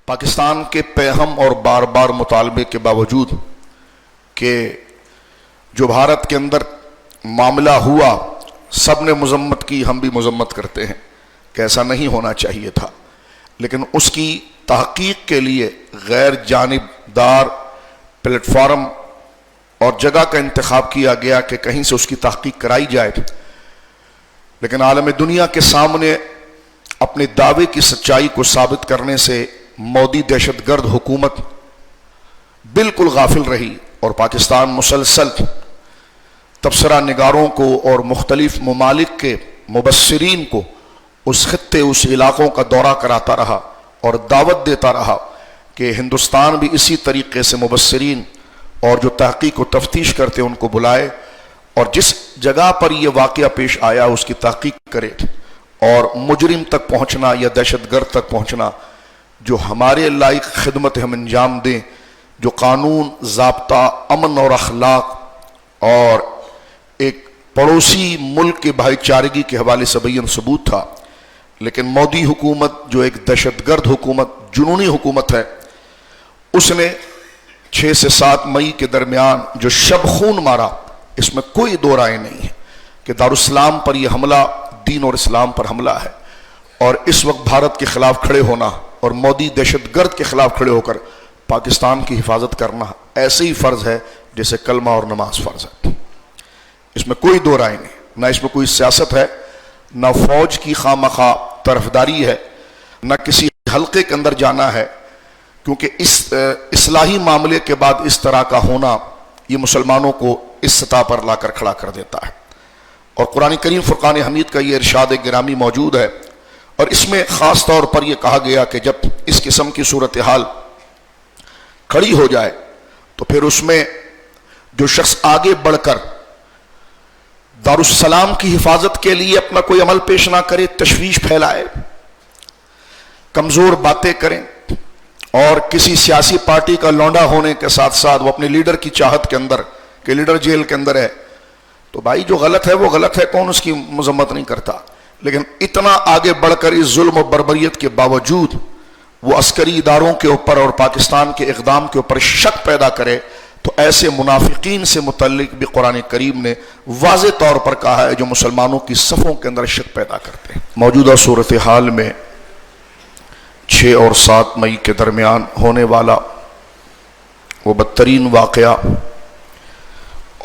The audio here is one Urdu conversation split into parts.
پاکستان کے پیہم اور بار بار مطالبے کے باوجود کہ جو بھارت کے اندر معاملہ ہوا سب نے مذمت کی، ہم بھی مذمت کرتے ہیں کہ ایسا نہیں ہونا چاہیے تھا، لیکن اس کی تحقیق کے لیے غیر جانبدار پلیٹ فارم اور جگہ کا انتخاب کیا گیا کہ کہیں سے اس کی تحقیق کرائی جائے، لیکن عالم دنیا کے سامنے اپنے دعوے کی سچائی کو ثابت کرنے سے مودی دہشت گرد حکومت بالکل غافل رہی، اور پاکستان مسلسل تبصرہ نگاروں کو اور مختلف ممالک کے مبصرین کو اس خطے اس علاقوں کا دورہ کراتا رہا اور دعوت دیتا رہا کہ ہندوستان بھی اسی طریقے سے مبصرین اور جو تحقیق و تفتیش کرتے ان کو بلائے، اور جس جگہ پر یہ واقعہ پیش آیا اس کی تحقیق کرے، اور مجرم تک پہنچنا یا دہشت گرد تک پہنچنا جو ہمارے لائق خدمت ہم انجام دیں، جو قانون، ضابطہ، امن اور اخلاق اور ایک پڑوسی ملک کے بھائی چارگی کے حوالے سے بیان ثبوت تھا، لیکن مودی حکومت جو ایک دہشت گرد حکومت، جنونی حکومت ہے، اس نے 6 سے 7 مئی کے درمیان جو شب خون مارا، اس میں کوئی دو رائے نہیں ہے کہ دارالسلام پر یہ حملہ دین اور اسلام پر حملہ ہے، اور اس وقت بھارت کے خلاف کھڑے ہونا اور مودی دہشت گرد کے خلاف کھڑے ہو کر پاکستان کی حفاظت کرنا ایسے ہی فرض ہے جیسے کلمہ اور نماز فرض ہے۔ اس میں کوئی دو رائے نہیں، نہ اس میں کوئی سیاست ہے، نہ فوج کی خواہ مخواہ طرفداری ہے، نہ کسی حلقے کے اندر جانا ہے، کیونکہ اس اصلاحی معاملے کے بعد اس طرح کا ہونا یہ مسلمانوں کو اس سطح پر لا کر کھڑا کر دیتا ہے۔ اور قرآن کریم فرقان حمید کا یہ ارشاد گرامی موجود ہے، اور اس میں خاص طور پر یہ کہا گیا کہ جب اس قسم کی صورتحال کھڑی ہو جائے تو پھر اس میں جو شخص آگے بڑھ کر دارالسلام کی حفاظت کے لیے اپنا کوئی عمل پیش نہ کرے، تشویش پھیلائے، کمزور باتیں کریں، اور کسی سیاسی پارٹی کا لونڈا ہونے کے ساتھ ساتھ وہ اپنے لیڈر کی چاہت کے اندر کہ لیڈر جیل کے اندر ہے، تو بھائی جو غلط ہے وہ غلط ہے، کون اس کی مذمت نہیں کرتا، لیکن اتنا آگے بڑھ کر اس ظلم و بربریت کے باوجود وہ عسکری اداروں کے اوپر اور پاکستان کے اقدام کے اوپر شک پیدا کرے، تو ایسے منافقین سے متعلق بھی قرآن کریم نے واضح طور پر کہا ہے جو مسلمانوں کی صفوں کے اندر شک پیدا کرتے ہیں۔ موجودہ صورتحال میں 6 اور 7 مئی کے درمیان ہونے والا وہ بدترین واقعہ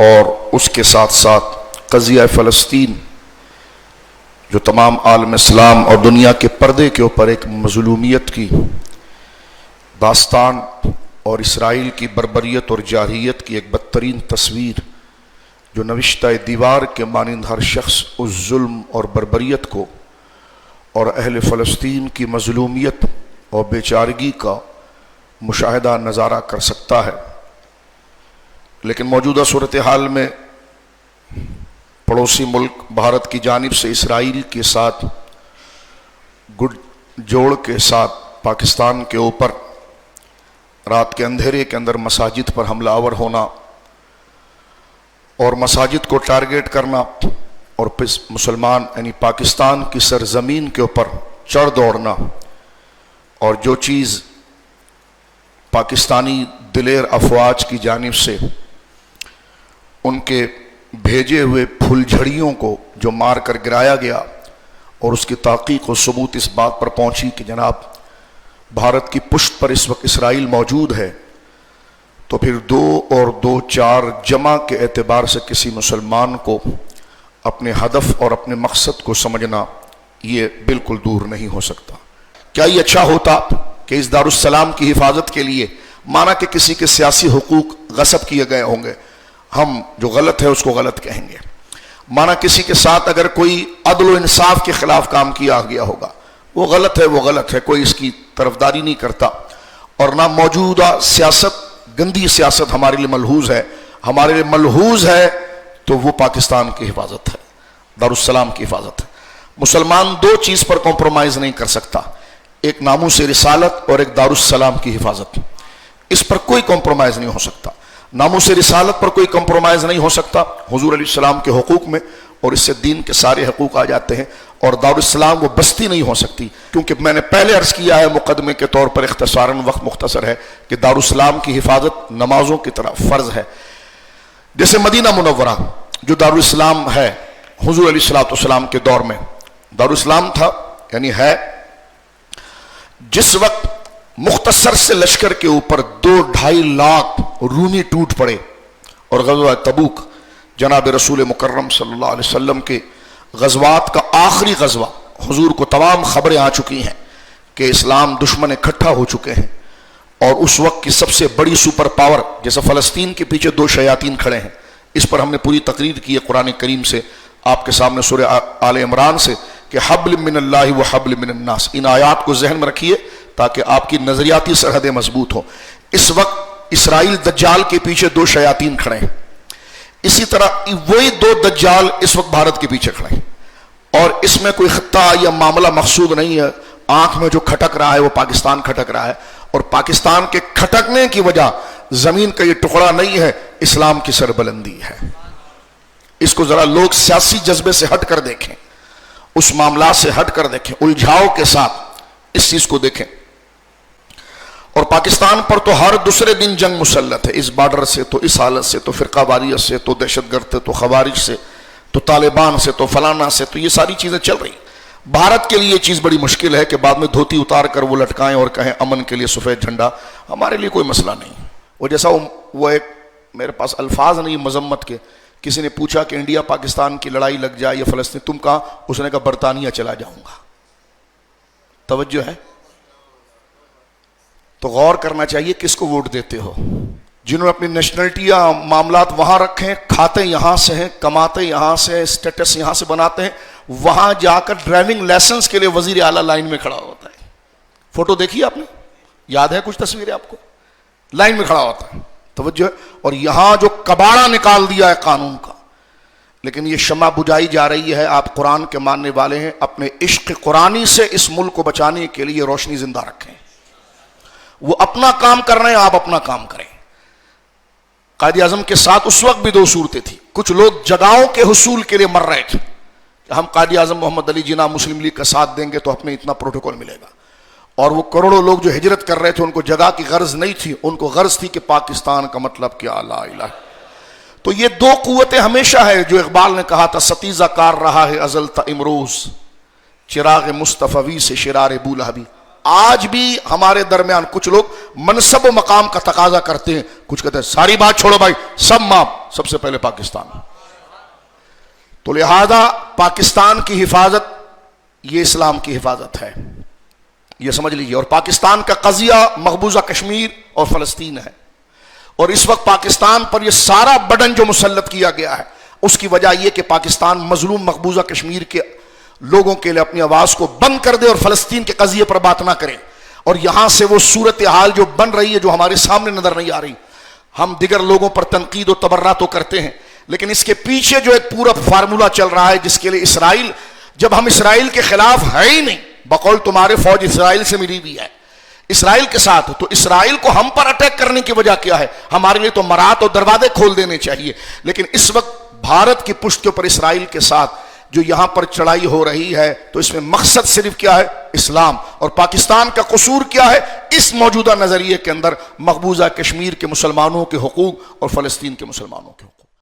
اور اس کے ساتھ ساتھ قضیہ فلسطین جو تمام عالم اسلام اور دنیا کے پردے کے اوپر ایک مظلومیت کی داستان اور اسرائیل کی بربریت اور جارحیت کی ایک بدترین تصویر جو نوشتہ دیوار کے مانند ہر شخص اس ظلم اور بربریت کو اور اہل فلسطین کی مظلومیت اور بیچارگی کا مشاہدہ نظارہ کر سکتا ہے، لیکن موجودہ صورتحال میں پڑوسی ملک بھارت کی جانب سے اسرائیل کے ساتھ گڈ جوڑ کے ساتھ پاکستان کے اوپر رات کے اندھیرے کے اندر مساجد پر حملہ آور ہونا اور مساجد کو ٹارگیٹ کرنا اور پھر مسلمان یعنی پاکستان کی سرزمین کے اوپر چڑھ دوڑنا، اور جو چیز پاکستانی دلیر افواج کی جانب سے ان کے بھیجے ہوئے پھول جھڑیوں کو جو مار کر گرایا گیا، اور اس کی تحقیق و ثبوت اس بات پر پہنچی کہ جناب بھارت کی پشت پر اس وقت اسرائیل موجود ہے، تو پھر 2 اور 2 4 جمع کے اعتبار سے کسی مسلمان کو اپنے ہدف اور اپنے مقصد کو سمجھنا یہ بالکل دور نہیں ہو سکتا۔ کیا یہ اچھا ہوتا کہ اس دارالسلام کی حفاظت کے لیے مانا کہ کسی کے سیاسی حقوق غصب کیے گئے ہوں گے، ہم جو غلط ہے اس کو غلط کہیں گے، مانا کسی کے ساتھ اگر کوئی عدل و انصاف کے خلاف کام کیا گیا ہوگا، وہ غلط ہے، وہ غلط ہے، کوئی اس کی طرفداری نہیں کرتا، اور نہ موجودہ سیاست گندی سیاست ہمارے لیے ملحوظ ہے، ہمارے لیے ملحوظ ہے تو وہ پاکستان کی حفاظت ہے، دارالسلام کی حفاظت ہے۔ مسلمان 2 چیز پر کمپرومائز نہیں کر سکتا، ایک ناموس رسالت اور ایک دارالسلام کی حفاظت، اس پر کوئی کمپرومائز نہیں ہو سکتا۔ ناموس رسالت پر کوئی کمپرومائز نہیں ہو سکتا حضور علیہ السلام کے حقوق میں، اور اس سے دین کے سارے حقوق آ جاتے ہیں، اور دارالاسلام وہ بستی نہیں ہو سکتی، کیونکہ میں نے پہلے عرض کیا ہے مقدمے کے طور پر اختصاراً، وقت مختصر ہے، کہ دارالاسلام کی حفاظت نمازوں کی طرح فرض ہے۔ جیسے مدینہ منورہ جو دارالاسلام ہے، حضور علیہ الصلوۃ والسلام کے دور میں دارالاسلام تھا، یعنی ہے، جس وقت مختصر سے لشکر کے اوپر 2-2.5 لاکھ رومی ٹوٹ پڑے، اور غزوہ تبوک جناب رسول مکرم صلی اللہ علیہ وسلم کے غزوات کا آخری غزوہ، حضور کو تمام خبریں آ چکی ہیں کہ اسلام دشمن اکٹھا ہو چکے ہیں، اور اس وقت کی سب سے بڑی سپر پاور، جیسے فلسطین کے پیچھے 2 شیاطین کھڑے ہیں، اس پر ہم نے پوری تقریر کی ہے قرآن کریم سے، آپ کے سامنے سورہ آل عمران سے، کہ حبل من اللہ و حبل من الناس، ان آیات کو ذہن میں رکھیے تاکہ آپ کی نظریاتی سرحدیں مضبوط ہوں۔ اس وقت اسرائیل دجال کے پیچھے 2 شیاطین کھڑے ہیں، اسی طرح وہی 2 دجال اس وقت بھارت کے پیچھے کھڑے ہیں، اور اس میں کوئی خطہ یا معاملہ مقصود نہیں ہے، آنکھ میں جو کھٹک رہا ہے وہ پاکستان کھٹک رہا ہے، اور پاکستان کے کھٹکنے کی وجہ زمین کا یہ ٹکڑا نہیں ہے، اسلام کی سربلندی ہے۔ اس کو ذرا لوگ سیاسی جذبے سے ہٹ کر دیکھیں، اس معاملات سے ہٹ کر دیکھیں، الجھاؤ کے ساتھ اس چیز کو دیکھیں۔ اور پاکستان پر تو ہر دوسرے دن جنگ مسلط ہے، اس بارڈر سے، تو اس حالت سے، تو فرقہ واریت سے، تو دہشت گرد سے، تو خوارج سے، تو طالبان سے، تو فلانا سے، تو یہ ساری چیزیں چل رہی۔ بھارت کے لیے یہ چیز بڑی مشکل ہے کہ بعد میں دھوتی اتار کر وہ لٹکائیں اور کہیں امن کے لیے سفید جھنڈا، ہمارے لیے کوئی مسئلہ نہیں۔ وہ جیسا وہ ایک میرے پاس الفاظ نہیں مذمت کے، کسی نے پوچھا کہ انڈیا پاکستان کی لڑائی لگ جائے یا فلسطین، تم کہاں؟ اس نے کہا برطانیہ چلا جاؤں گا۔ توجہ ہے؟ تو غور کرنا چاہیے کس کو ووٹ دیتے ہو۔ جنہوں نے اپنی نیشنلٹی یا معاملات وہاں رکھے، کھاتے یہاں سے ہیں، کماتے یہاں سے، اسٹیٹس یہاں سے بناتے ہیں، وہاں جا کر ڈرائیونگ لائسنس کے لیے وزیر اعلیٰ لائن میں کھڑا ہوتا ہے۔ فوٹو دیکھی آپ نے؟ یاد ہے کچھ تصویریں آپ کو؟ لائن میں کھڑا ہوتا ہے، توجہ ہے۔ اور یہاں جو کباڑا نکال دیا ہے قانون کا، لیکن یہ شمع بجھائی جا رہی ہے۔ آپ قرآن کے ماننے والے ہیں، اپنے عشق قرآنی سے اس ملک کو بچانے کے لیے روشنی زندہ رکھیں۔ وہ اپنا کام کر رہے ہیں، آپ اپنا کام کریں۔ قائد اعظم کے ساتھ اس وقت بھی 2 صورتیں تھیں، کچھ لوگ جگہوں کے حصول کے لیے مر رہے تھے کہ ہم قائد اعظم محمد علی جناح مسلم لیگ کا ساتھ دیں گے تو ہمیں اتنا پروٹوکول ملے گا، اور وہ کروڑوں لوگ جو ہجرت کر رہے تھے ان کو جگہ کی غرض نہیں تھی، ان کو غرض تھی کہ پاکستان کا مطلب کیا، لا الہ۔ تو یہ 2 قوتیں ہمیشہ ہے، جو اقبال نے کہا تھا ستیزہ کار رہا ہے ازل تا امروز، چراغ مصطفی سے شرار بولہبی۔ آج بھی ہمارے درمیان کچھ لوگ منصب و مقام کا تقاضا کرتے ہیں، کچھ کہتے ہیں ساری بات چھوڑو بھائی، سب معاف، سب سے پہلے پاکستان۔ تو لہذا پاکستان کی حفاظت یہ اسلام کی حفاظت ہے، یہ سمجھ لیجیے۔ اور پاکستان کا قضیہ مقبوضہ کشمیر اور فلسطین ہے، اور اس وقت پاکستان پر یہ سارا برڈن جو مسلط کیا گیا ہے، اس کی وجہ یہ کہ پاکستان مظلوم مقبوضہ کشمیر کے لوگوں کے لیے اپنی آواز کو بند کر دے اور فلسطین کے قضیے پر بات نہ کرے، اور یہاں سے وہ صورتحال جو بن رہی ہے جو ہمارے سامنے نظر نہیں آ رہی۔ ہم دیگر لوگوں پر تنقید و تبرہ تو کرتے ہیں، لیکن اس کے پیچھے جو ایک پورا فارمولہ چل رہا ہے جس کے لیے اسرائیل، جب ہم اسرائیل کے خلاف ہے ہی نہیں، بقول تمہارے فوج اسرائیل سے ملی ہوئی ہے، اسرائیل کے ساتھ، تو اسرائیل کو ہم پر اٹیک کرنے کی وجہ کیا ہے؟ ہمارے لیے تو مرات اور دروازے کھول دینے چاہیے، لیکن اس وقت بھارت کی پشت کے اوپر اسرائیل کے ساتھ جو یہاں پر چڑھائی ہو رہی ہے، تو اس میں مقصد صرف کیا ہے؟ اسلام۔ اور پاکستان کا قصور کیا ہے اس موجودہ نظریے کے اندر؟ مقبوضہ کشمیر کے مسلمانوں کے حقوق اور فلسطین کے مسلمانوں کے حقوق۔